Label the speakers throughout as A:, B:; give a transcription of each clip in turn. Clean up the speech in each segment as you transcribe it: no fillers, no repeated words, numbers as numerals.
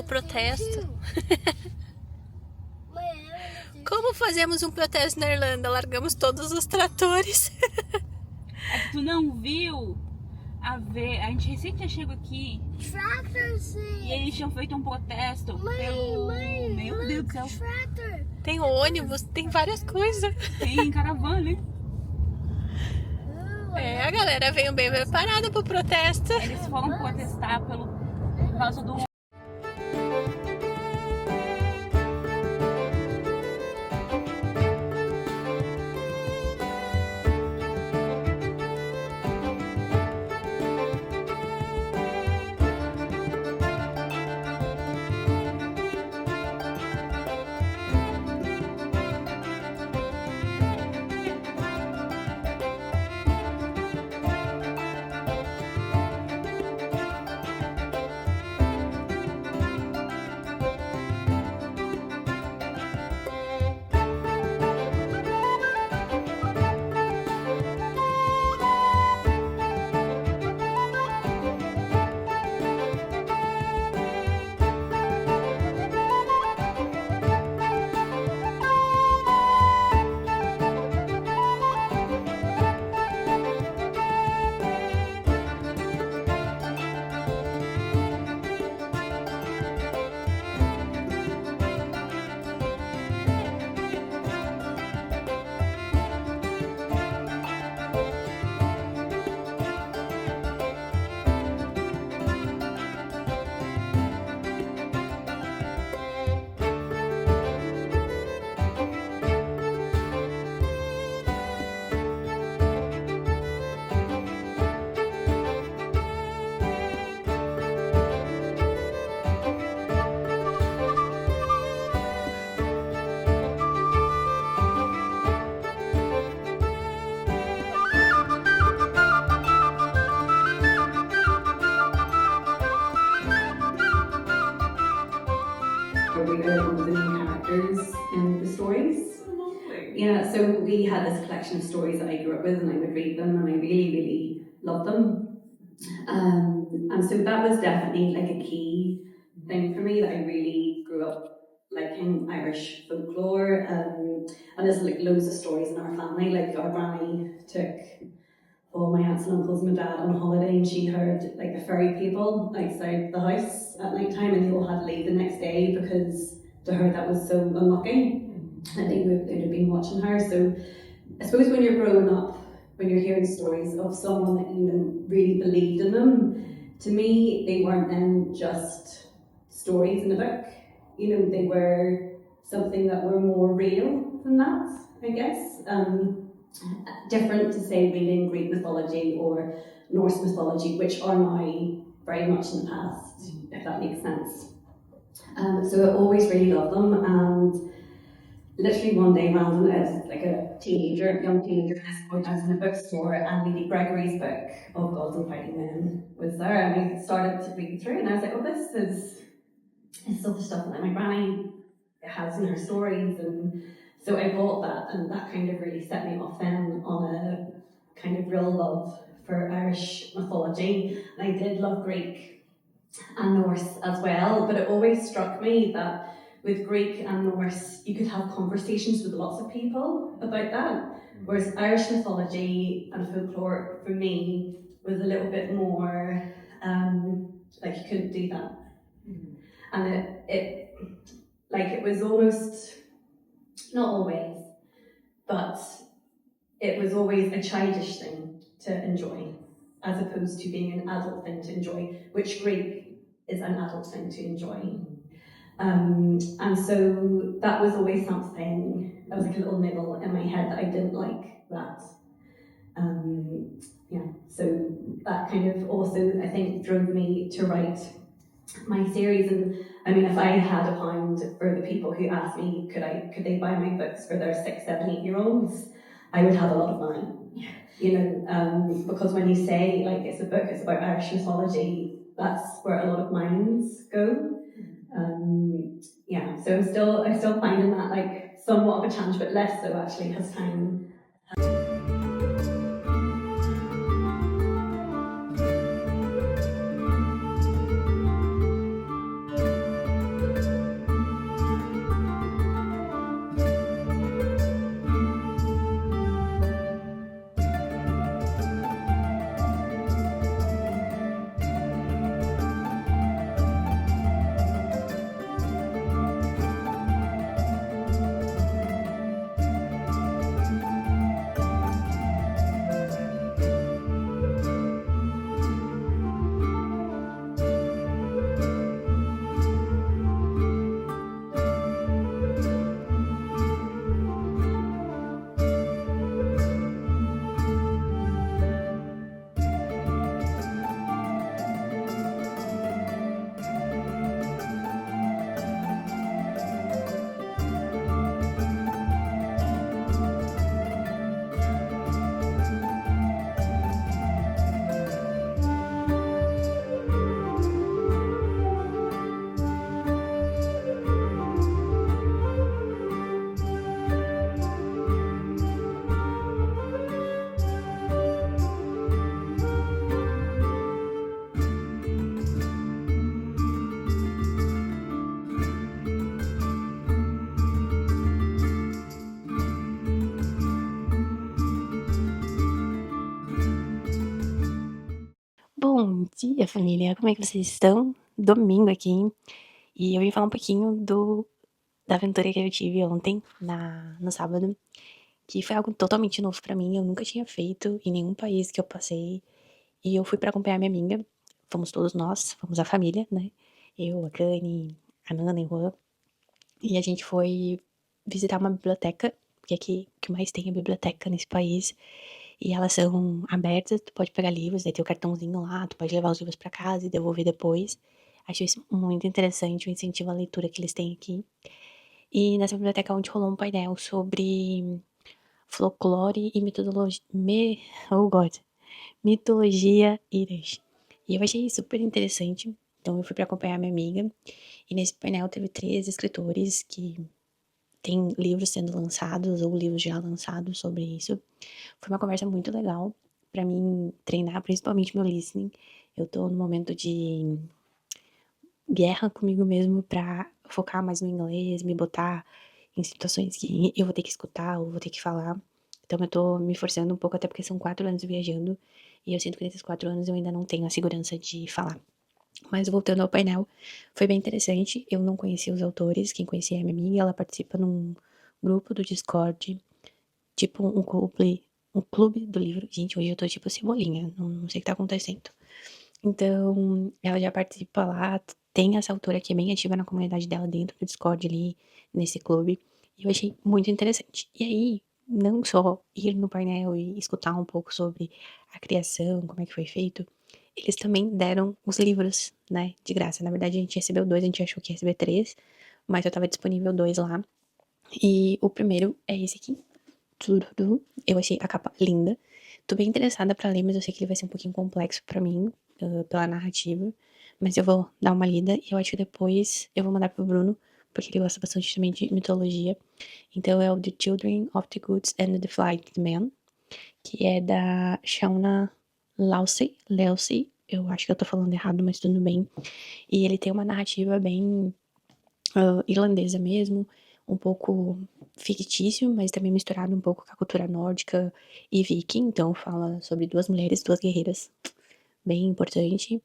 A: protesto. Como fazemos um protesto na Irlanda? Largamos todos os tratores.
B: É que tu não viu a gente recente chegou aqui e eles tinham feito um protesto pelo... Meu Deus do céu.
A: Tem ônibus, tem várias coisas.
B: Tem caravana, hein?
A: A galera veio bem preparada pro protesto.
B: Eles foram protestar por causa do...
C: We are one of the main characters in the stories. Yeah, so we had this collection of stories that I grew up with, and I would read them, and I really, really loved them. And so that was definitely like a key thing for me, that I really grew up liking Irish folklore. And there's like loads of stories in our family. Like our granny took all my aunts and uncles and my dad on holiday, and she heard like the fairy people outside the house at night time, and they all had to leave the next day because to her that was so unlucky. And they'd have been watching her. So I suppose when you're growing up, when you're hearing stories of someone that you know really believed in them, to me they weren't then just stories in a book. You know, they were something that were more real than that, I guess. Different to say reading Greek mythology or Norse mythology, which are now very much in the past, if that makes sense. So I always really loved them, and literally one day random as like a young teenager, I was in a bookstore, and Lady Gregory's book of Gods and Fighting Men was there, and I started to read through, and I was like, oh, this is all the stuff that my granny has in her stories. And so I bought that, and that kind of really set me off then on a kind of real love for Irish mythology. And I did love Greek and Norse as well, but it always struck me that with Greek and Norse, you could have conversations with lots of people about that, whereas Irish mythology and folklore, for me, was a little bit more, like you couldn't do that. And it was almost, not always, but it was always a childish thing to enjoy, as opposed to being an adult thing to enjoy, which Greek is an adult thing to enjoy. And so that was always something, that was like a little nibble in my head that I didn't like that. So that kind of also, I think, drove me to write my series. And I mean, if I had £1 for the people who asked me could they buy my books for their 6, 7, 8-year-olds, I would have a lot of money. You know, because when you say like it's a book, it's about Irish mythology, that's where a lot of minds go. So I'm still finding that like somewhat of a challenge, but less so actually as time.
D: dia, família! Como é que vocês estão? Domingo aqui, e eu vim falar um pouquinho da aventura que eu tive ontem, no sábado, que foi algo totalmente novo pra mim. Eu nunca tinha feito em nenhum país que eu passei, e eu fui pra acompanhar minha amiga. Fomos todos nós, fomos a família, né? Eu, a Kani, a Nana e o Juan, e a gente foi visitar uma biblioteca, porque aqui o que mais tem é biblioteca nesse país. E elas são abertas, tu pode pegar livros, aí tem o cartãozinho lá, tu pode levar os livros pra casa e devolver depois. Achei isso muito interessante, o incentivo à leitura que eles têm aqui. E nessa biblioteca onde rolou um painel sobre folclore e mitologia, oh God, mitologia irlandês. E eu achei super interessante, então eu fui pra acompanhar minha amiga. E nesse painel teve 3 escritores que têm livros sendo lançados ou livros já lançados sobre isso. Foi uma conversa muito legal pra mim treinar, principalmente meu listening. Eu tô no momento de guerra comigo mesmo pra focar mais no inglês, me botar em situações que eu vou ter que escutar ou vou ter que falar. Então eu tô me forçando um pouco, até porque são 4 anos viajando, e eu sinto que nesses 4 anos eu ainda não tenho a segurança de falar. Mas voltando ao painel, foi bem interessante. Eu não conhecia os autores, quem conhecia é a minha amiga, ela participa num grupo do Discord, tipo um clube do livro. Gente, hoje eu tô tipo cebolinha, não sei o que tá acontecendo. Então, ela já participa lá, tem essa autora que é bem ativa na comunidade dela dentro do Discord ali, nesse clube, e eu achei muito interessante. E aí, não só ir no painel e escutar um pouco sobre a criação, como é que foi feito, eles também deram os livros, né, de graça. Na verdade, a gente recebeu 2, a gente achou que ia receber 3, mas só tava disponível 2 lá. E o primeiro é esse aqui. Eu achei a capa linda. Tô bem interessada pra ler, mas eu sei que ele vai ser um pouquinho complexo pra mim, pela narrativa. Mas eu vou dar uma lida e eu acho que depois eu vou mandar pro Bruno, porque ele gosta bastante também de mitologia. Então é o The Children of the Goods and the Flight Man, que é da Shauna Lacey. Eu acho que eu tô falando errado, mas tudo bem. E ele tem uma narrativa bem irlandesa mesmo, um pouco fictício, mas também misturado um pouco com a cultura nórdica e viking. Então fala sobre 2 mulheres, 2 guerreiras, bem importante,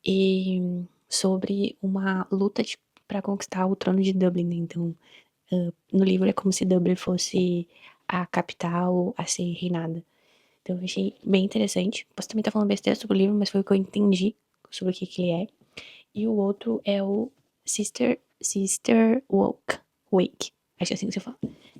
D: e sobre uma luta para conquistar o trono de Dublin, né? Então, no livro é como se Dublin fosse a capital a ser reinada. Então eu achei bem interessante. Posso também estar falando besteira sobre o livro, mas foi o que eu entendi sobre o que ele é. E o outro é o Sister Wake, acho que é assim que você fala,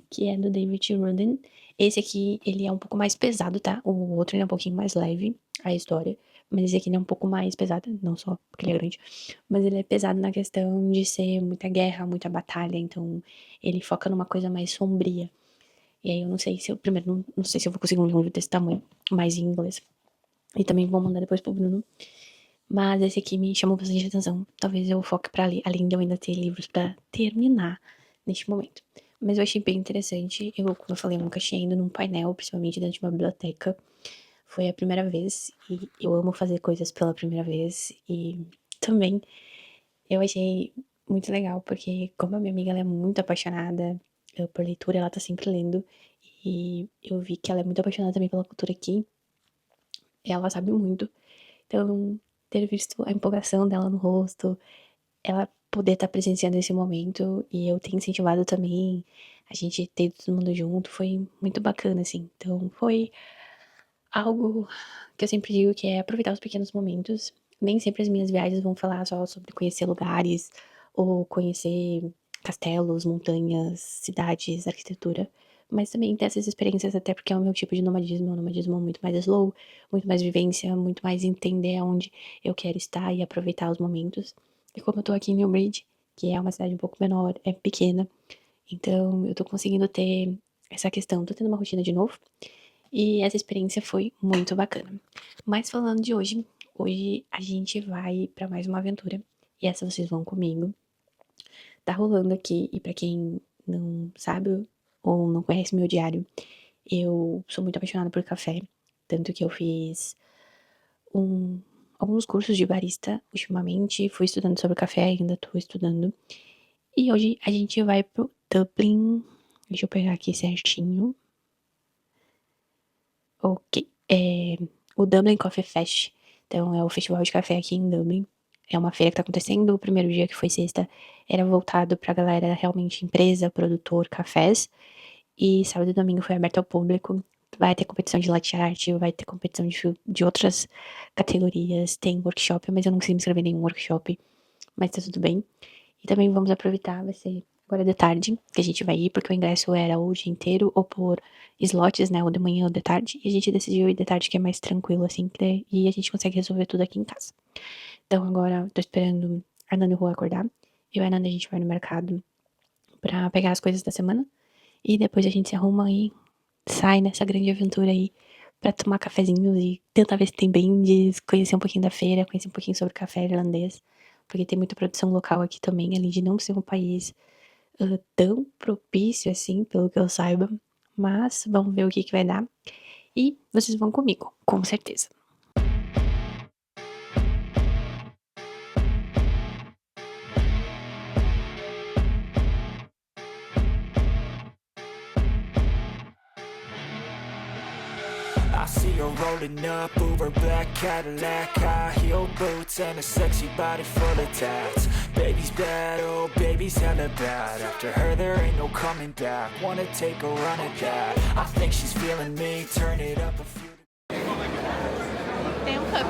D: que é do David Rudden. Esse aqui, ele é um pouco mais pesado, tá? O outro ele é um pouquinho mais leve, a história, mas esse aqui ele é um pouco mais pesado, não só porque ele é grande, mas ele é pesado na questão de ser muita guerra, muita batalha, então ele foca numa coisa mais sombria. E aí eu não sei se eu, primeiro, não sei se eu vou conseguir um livro desse tamanho, mais em inglês. E também vou mandar depois pro Bruno. Mas esse aqui me chamou bastante atenção. Talvez eu foque pra ler, além de eu ainda ter livros pra terminar neste momento. Mas eu achei bem interessante. Como eu falei, eu nunca tinha ido num painel, principalmente dentro de uma biblioteca. Foi a primeira vez e eu amo fazer coisas pela primeira vez. E também eu achei muito legal, porque como a minha amiga ela é muito apaixonada por leitura, ela tá sempre lendo. E eu vi que ela é muito apaixonada também pela cultura aqui. Ela sabe muito. Então, ter visto a empolgação dela no rosto, ela poder estar presenciando esse momento e eu ter incentivado também a gente ter ido todo mundo junto, foi muito bacana, assim. Então, foi algo que eu sempre digo que é aproveitar os pequenos momentos. Nem sempre as minhas viagens vão falar só sobre conhecer lugares ou conhecer castelos, montanhas, cidades, arquitetura, mas também ter essas experiências, até porque é o meu tipo de nomadismo, é um nomadismo muito mais slow, muito mais vivência, muito mais entender aonde eu quero estar e aproveitar os momentos. E como eu tô aqui em Newbridge, que é uma cidade um pouco menor, é pequena, então eu tô conseguindo ter essa questão, tô tendo uma rotina de novo, e essa experiência foi muito bacana. Mas falando de hoje a gente vai pra mais uma aventura, e essa vocês vão comigo. Tá rolando aqui, e pra quem não sabe ou não conhece meu diário, eu sou muito apaixonada por café, tanto que eu fiz alguns cursos de barista ultimamente, fui estudando sobre café, ainda tô estudando. E hoje a gente vai pro Dublin, deixa eu pegar aqui certinho. Ok, o Dublin Coffee Festival Então, é o Festival de Café aqui em Dublin. É uma feira que tá acontecendo. O primeiro dia, que foi sexta, era voltado pra galera realmente empresa, produtor, cafés. E sábado e domingo foi aberto ao público. Vai ter competição de latte art, vai ter competição de outras categorias. Tem workshop, mas eu não consegui me inscrever em nenhum workshop. Mas tá tudo bem. E também vamos aproveitar, vai ser agora de tarde que a gente vai ir, porque o ingresso era o dia inteiro ou por slots, né, ou de manhã ou de tarde. E a gente decidiu ir de tarde, que é mais tranquilo, assim, e a gente consegue resolver tudo aqui em casa. Então agora tô esperando a Nanda e o Rô acordar. Eu e a Nanda a gente vai no mercado pra pegar as coisas da semana. E depois a gente se arruma e sai nessa grande aventura aí pra tomar cafezinhos e tentar ver se tem brindes, conhecer um pouquinho da feira, conhecer um pouquinho sobre café irlandês, porque tem muita produção local aqui também, além de não ser um país tão propício assim, pelo que eu saiba. Mas vamos ver o que vai dar. E vocês vão comigo, com certeza.
E: I see her rolling up, Uber black Cadillac, high heel boots and a sexy body full of tats. Baby's bad, oh baby's hella bad. After her there ain't no coming back. Wanna take a run at that. I think she's feeling me, turn it up a few.
A: Tem um cup.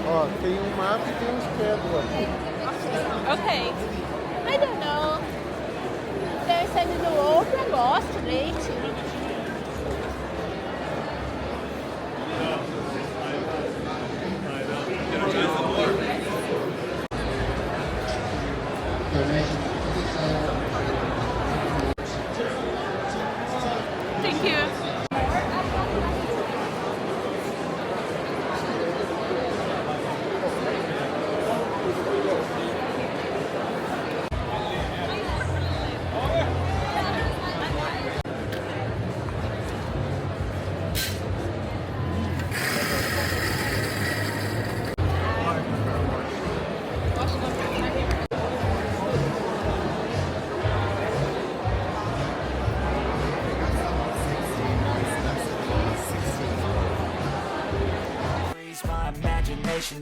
F: Ó, tem um mato e tem um schedule aqui.
A: Okay. I don't know. There's a little opera, gosto, leite. Thank you.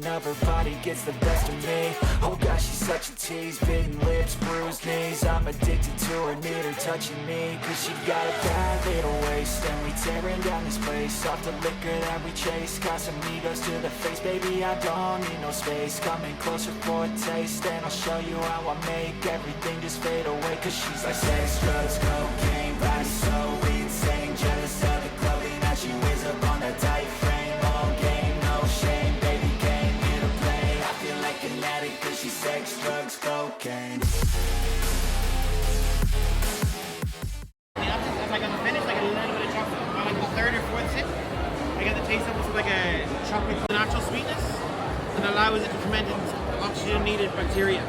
E: Of her body gets the best of me. Oh gosh, she's such a tease. Bitten lips, bruised knees. I'm addicted to her, need her touching me. Cause she got a bad little waist. And we tearing down this place off the liquor that we chase. Casamigos to the face, baby, I don't need no space. Coming closer for a taste, and I'll show you how I make everything just fade away. Cause she's like sex, drugs, cocaine, body so insane. Jealous of the clothing that she wears up on a tight frame. All game, no shame, baby. Cause she's sex, drugs, cocaine.
G: As I got the finish, like a little bit of chocolate. On like the third or fourth sip, I got the taste of almost like a chocolate natural sweetness that allows it to ferment in oxygen-needed bacteria.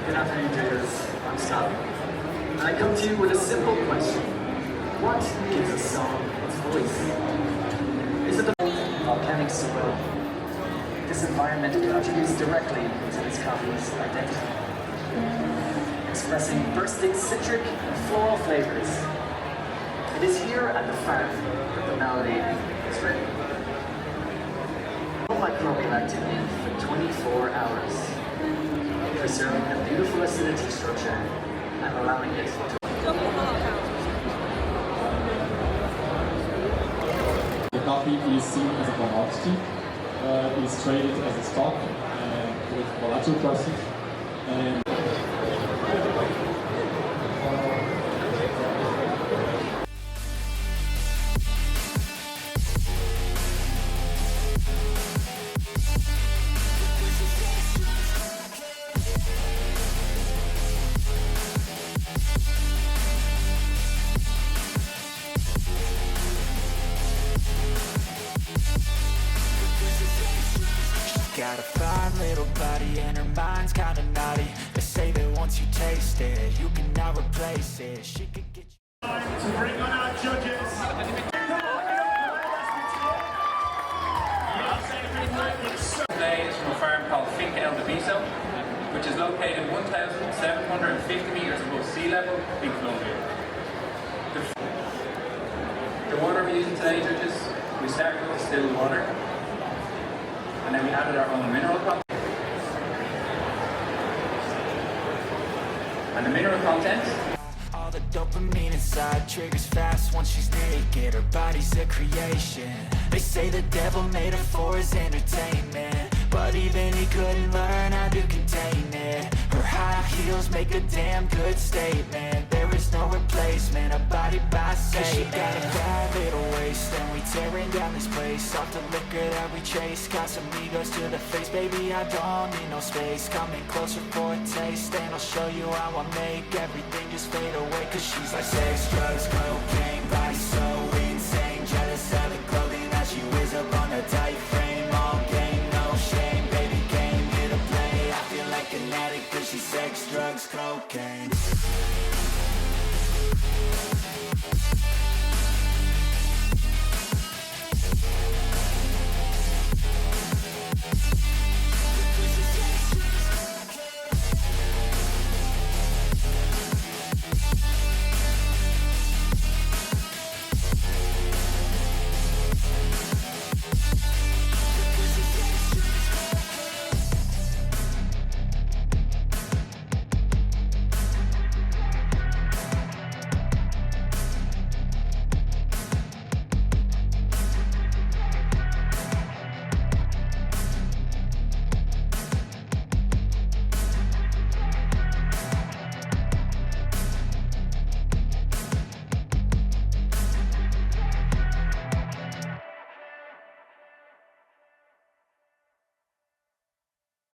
H: Good afternoon, traders. I'm Sábado, and I come to you with a simple question. What gives a song its voice? Is it the volcanic soil? This environment contributes directly to this coffee's identity, expressing bursting citric and floral flavors. It is here at the farm that the melody is written. No microbial activity for 24 hours, preserving the beautiful acidity structure and allowing it to
I: The coffee is seen as a commodity. It's traded as a stock with volatile prices. And
E: got a fine little body and her mind's kinda naughty. They say that once you taste it, you cannot replace it. She could get you.
J: To bring on our judges.
K: Today is from a farm called Painel, which is located 1,750 meters above sea level in Colombia. The water we're using today, judges, we started with distilled water, and then we added our own mineral content. And the mineral content.
E: All the dopamine inside triggers fast once she's naked. Her body's a creation. They say the devil made her for his entertainment, but even he couldn't learn how to contain it. Her high heels make a damn good statement. There is no replacement, a body by Satan. She got a bad little waist, and we tearing down this place. Off the liquor that we chase, got some egos to the face. Baby, I don't need no space. Coming closer for a taste, and I'll show you how I make everything just fade away. Cause she's like sex, drugs, cocaine, body so insane. Jealous of the clothing that she wears up on a tight frame. All game, no shame, baby came here to play. I feel like an addict cause she's sex, drugs, cocaine.